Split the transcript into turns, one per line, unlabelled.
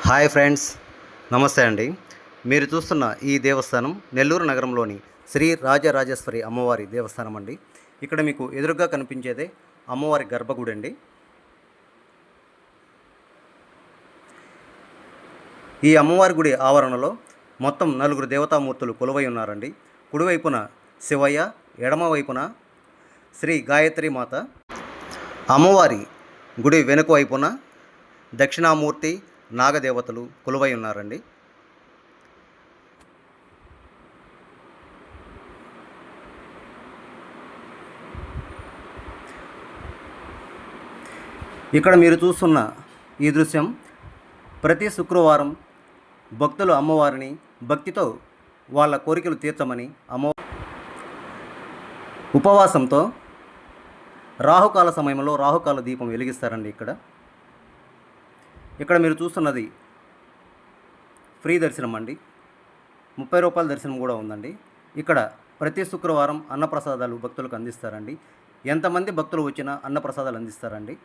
Hi friends, నమస్తే అండి. మీరు చూస్తున్న ఈ దేవస్థానం నెల్లూరు నగరంలోని శ్రీ రాజరాజేశ్వరి అమ్మవారి దేవస్థానం అండి. ఇక్కడ మీకు ఎదురుగా కనిపించేదే అమ్మవారి గర్భగుడి అండి. ఈ అమ్మవారి గుడి ఆవరణలో మొత్తం నలుగురు దేవతామూర్తులు కొలువై ఉన్నారండి. కుడివైపున శివయ్య, ఎడమవైపున శ్రీ గాయత్రి మాత. అమ్మవారి గుడి వెనుక వైపున దక్షిణామూర్తి, నాగదేవతలు కొలువై ఉన్నారండి. ఇక్కడ మీరు చూస్తున్న ఈ దృశ్యం ప్రతి శుక్రవారం భక్తులు అమ్మవారిని భక్తితో వాళ్ళ కోరికలు తీర్చమని ఉపవాసంతో రాహుకాల సమయంలో రాహుకాల దీపం వెలిగిస్తారండి. ఇక్కడ మీరు చూస్తున్నది ఫ్రీ దర్శనం అండి. 30 రూపాయల దర్శనం కూడా ఉందండి. ఇక్కడ ప్రతి శుక్రవారం అన్నప్రసాదాలు భక్తులకు అందిస్తారండి. ఎంతమంది భక్తులు వచ్చినా అన్నప్రసాదాలు అందిస్తారండి.